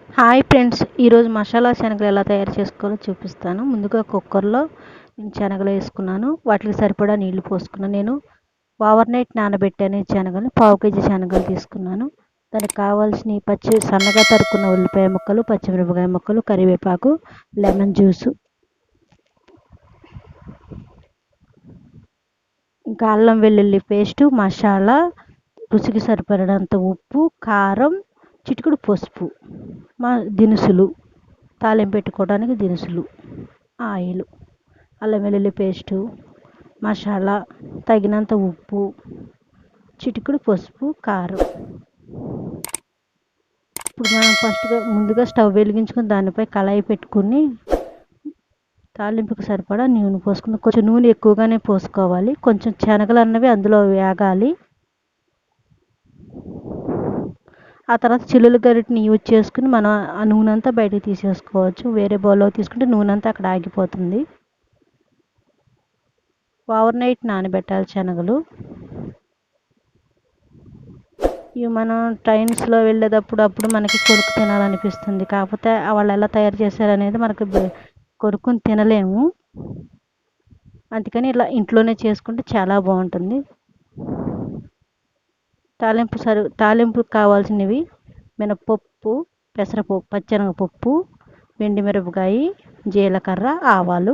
Hi friends, ఈరోజు మసాలా శనగలు ఎలా తయారు చేసుకోవాలో చూపిస్తాను. ముందుగా కుక్కర్లో నేను శనగలు వేసుకున్నాను. వాటికి సరిపడా నీళ్లు పోసుకున్నాను. నేను ఓవర్ నైట్ నానబెట్టాను ఈ శనగలు. 1/2 కేజీ శనగలు తీసుకున్నాను. దానికి కావాల్సిన సన్నగా తరుక్కున్న ఉల్లిపాయ ముక్కలు, పచ్చిమిరపకాయ ముక్కలు, కరివేపాకు, లెమన్ జ్యూసు, ఇంకా అల్లం వెల్లుల్లి పేస్టు, మసాలా, రుచికి సరిపడినంత ఉప్పు, కారం, చిటికెడు పసుపు, దినుసులు, తాలింపు పెట్టుకోవడానికి దినుసులు, ఆయిల్, అల్లం వెల్లుల్లి పేస్టు, మసాలా, తగినంత ఉప్పు, చిటికెడు పసుపు, కారం. ఇప్పుడు మనం ముందుగా స్టవ్ వెలిగించుకొని దానిపై కళాయి పెట్టుకుని తాలింపుకి సరిపడా నూనె పోసుకుని, కొంచెం నూనె ఎక్కువగానే పోసుకోవాలి. కొంచెం శనగలు అన్నవి అందులో వేగాలి. ఆ తర్వాత చిల్లుల గరిటెని యూజ్ చేసుకుని మనం ఆ నూనె అంతా బయటకు తీసేసుకోవచ్చు. వేరే బౌల్లో తీసుకుంటే నూనె అంతా అక్కడ ఆగిపోతుంది. ఓవర్ నైట్ నానబెట్టాలి శనగలు. ఇవి మనం ట్రైన్స్లో వెళ్ళేటప్పుడు మనకి కొరుకు తినాలనిపిస్తుంది. కాకపోతే వాళ్ళు ఎలా తయారు చేశారనేది మనకు కొరుకుని తినలేము. అందుకని ఇలా ఇంట్లోనే చేసుకుంటే చాలా బాగుంటుంది. తాలింపుకి కావాల్సినవి మినపప్పు, పెసరపప్పు, పచ్చెనగపప్పు, ఎండుమిరపకాయ, జీలకర్ర, ఆవాలు.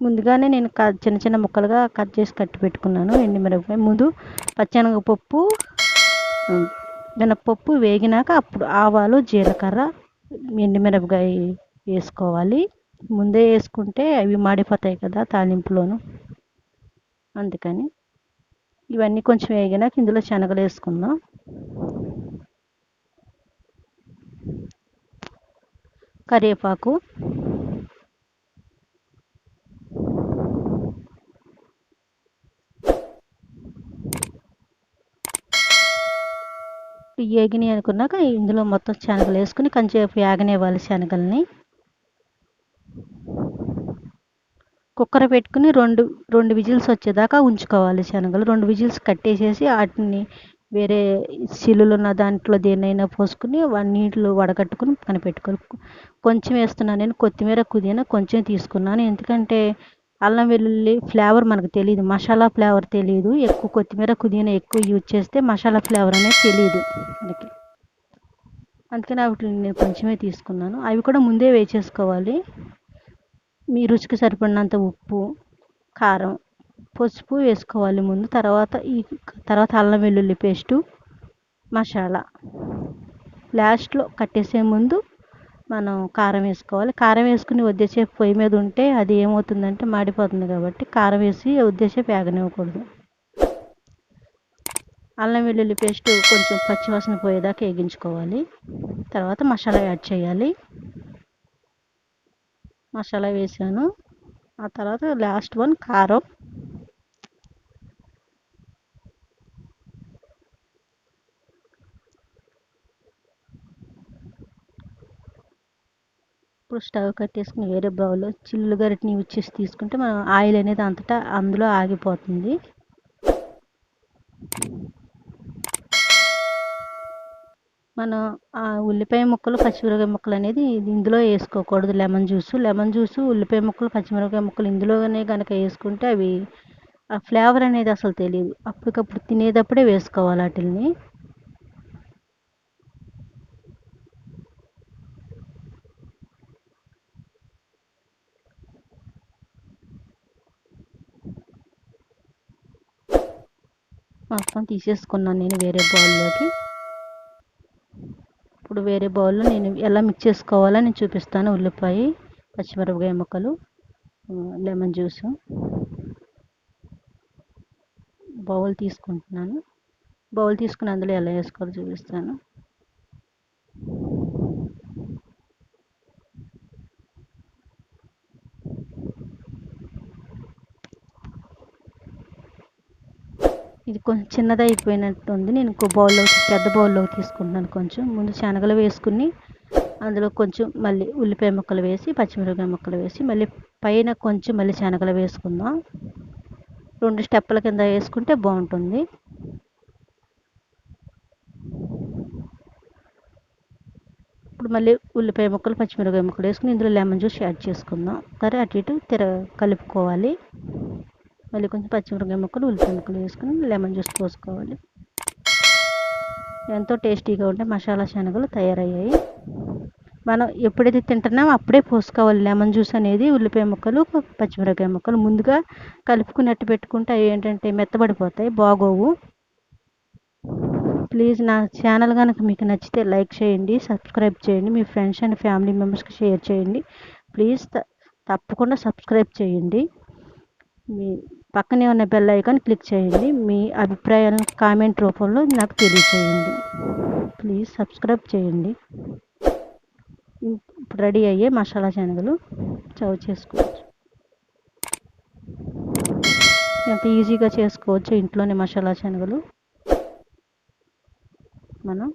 ముందుగానే నేను చిన్న చిన్న ముక్కలుగా కట్ చేసి కట్టి పెట్టుకున్నాను ఎండుమిరపకాయ. ముందు పచ్చెనగపప్పు, మినపప్పు వేగినాక అప్పుడు ఆవాలు, జీలకర్ర, ఎండుమిరపకాయ వేసుకోవాలి. ముందే వేసుకుంటే అవి మాడిపోతాయి కదా తాలింపులోను. అందుకని ఇవన్నీ కొంచెం వేగినాక ఇందులో శనగలు వేసుకుందాం. కరివేపాకు, వేగినాయి అనుకున్నాక ఇందులో మొత్తం శనగలు వేసుకుని కొంచెంసేపు వేగనివ్వాలి శనగల్ని. కుక్కర్ పెట్టుకుని రెండు విజిల్స్ వచ్చేదాకా ఉంచుకోవాలి శనగలు. 2 విజిల్స్ కట్టేసేసి వాటిని వేరే చిల్లులు ఉన్న దాంట్లో దేన్నైనా పోసుకుని నీళ్ళు వడగట్టుకుని పక్కన పెట్టుకోవాలి. కొంచెం వేస్తున్నాను నేను కొత్తిమీర, పుదీనా కొంచెం తీసుకున్నాను. ఎందుకంటే అల్లం వెల్లుల్లి ఫ్లేవర్ మనకు తెలియదు, మసాలా ఫ్లేవర్ తెలియదు. ఎక్కువ కొత్తిమీర, పుదీనా ఎక్కువ యూజ్ చేస్తే మసాలా ఫ్లేవర్ అనేది తెలియదు మనకి. అందుకని వాటిని నేను కొంచెమే తీసుకున్నాను. అవి కూడా ముందే వేసేసుకోవాలి. మీ రుచికి సరిపడినంత ఉప్పు, కారం, పసుపు వేసుకోవాలి ముందు. తర్వాత అల్లం వెల్లుల్లి పేస్టు, మసాలా. లాస్ట్లో కట్టేసే ముందు మనం కారం వేసుకోవాలి. కారం వేసుకుని కొద్దిసేపు పొయ్యి మీద ఉంటే అది ఏమవుతుందంటే మాడిపోతుంది. కాబట్టి కారం వేసి కొద్దిసేపు వేగనివ్వకూడదు. అల్లం వెల్లుల్లి పేస్ట్ కొంచెం పచ్చివాసన పోయేదాకా వేగించుకోవాలి. తర్వాత మసాలా యాడ్ చేయాలి. మసాలా వేసాను. ఆ తర్వాత లాస్ట్ వన్ కారం. ఇప్పుడు స్టవ్ కట్టేసుకుని వేరే బౌల్లో చిల్లుల గరిటెని యూజ్ చేసి తీసుకుంటే మనం ఆయిల్ అనేది అంతటా అందులో ఆగిపోతుంది. మనం ఆ ఉల్లిపాయ ముక్కలు, పచ్చిమిరపకాయ ముక్కలు అనేది ఇందులో వేసుకోకూడదు. లెమన్ జ్యూసు, ఉల్లిపాయ ముక్కలు, పచ్చిమిరపకాయ ముక్కలు ఇందులోనే కనుక వేసుకుంటే అవి ఆ ఫ్లేవర్ అనేది అసలు తెలియదు. అప్పటికప్పుడు తినేటప్పుడే వేసుకోవాలి వాటిని. మొత్తం తీసేసుకున్నాను నేను వేరే బౌల్లోకి. ఇప్పుడు వేరే బౌల్లో నేను ఎలా మిక్స్ చేసుకోవాలో నేను చూపిస్తాను. ఉల్లిపాయ, పచ్చిమిరపకాయ ముక్కలు, లెమన్ జ్యూసు. బౌల్ తీసుకుంటున్నాను. బౌల్ తీసుకుని అందులో ఎలా వేసుకోవాలో చూపిస్తాను. ఇది కొంచెం చిన్నది అయిపోయినట్టు ఉంది. నేను ఇంకో పెద్ద బౌల్లోకి తీసుకుంటున్నాను. కొంచెం ముందు శనగలు వేసుకుని అందులో కొంచెం మళ్ళీ ఉల్లిపాయ ముక్కలు వేసి, పచ్చిమిరపకాయ ముక్కలు వేసి, మళ్ళీ పైన కొంచెం మళ్ళీ శనగలు వేసుకుందాం. 2 స్టెప్పుల కింద వేసుకుంటే బాగుంటుంది. ఇప్పుడు మళ్ళీ ఉల్లిపాయ ముక్కలు పచ్చిమిరపకాయ ముక్కలు వేసుకుని ఇందులో లెమన్ జ్యూస్ యాడ్ చేసుకుందాం. సరే అటు ఇటు కలుపుకోవాలి. మళ్ళీ కొంచెం పచ్చిమిరపకాయ ముక్కలు ఉల్లిపాయ ముక్కలు వేసుకుని లెమన్ జ్యూస్ పోసుకోవాలి. ఎంతో టేస్టీగా ఉండే మసాలా శనగలు తయారయ్యాయి. మనం ఎప్పుడైతే తింటున్నామో అప్పుడే పోసుకోవాలి లెమన్ జ్యూస్ అనేది. ఉల్లిపాయ ముక్కలు పచ్చిమిరపకాయ ముక్కలు ముందుగా కలుపుకున్నట్టు పెట్టుకుంటే అవి ఏంటంటే మెత్తబడిపోతాయి, బాగోవు. ప్లీజ్ నా ఛానల్ కనుక మీకు నచ్చితే లైక్ చేయండి, సబ్స్క్రైబ్ చేయండి, మీ ఫ్రెండ్స్ అండ్ ఫ్యామిలీ మెంబర్స్కి షేర్ చేయండి. ప్లీజ్ తప్పకుండా సబ్స్క్రైబ్ చేయండి. మీ పక్కనే ఉన్న బెల్ ఐకాన్ క్లిక్ చేయండి. మీ అభిప్రాయాలను కామెంట్ రూపంలో నాకు తెలియచేయండి. ప్లీజ్ సబ్స్క్రైబ్ చేయండి. ఇప్పుడు రెడీ అయ్యే మసాలా శనగలు సర్వ్ చేసుకోవచ్చు. ఎంత ఈజీగా చేసుకోవచ్చు ఇంట్లోనే మసాలా శనగలు మనం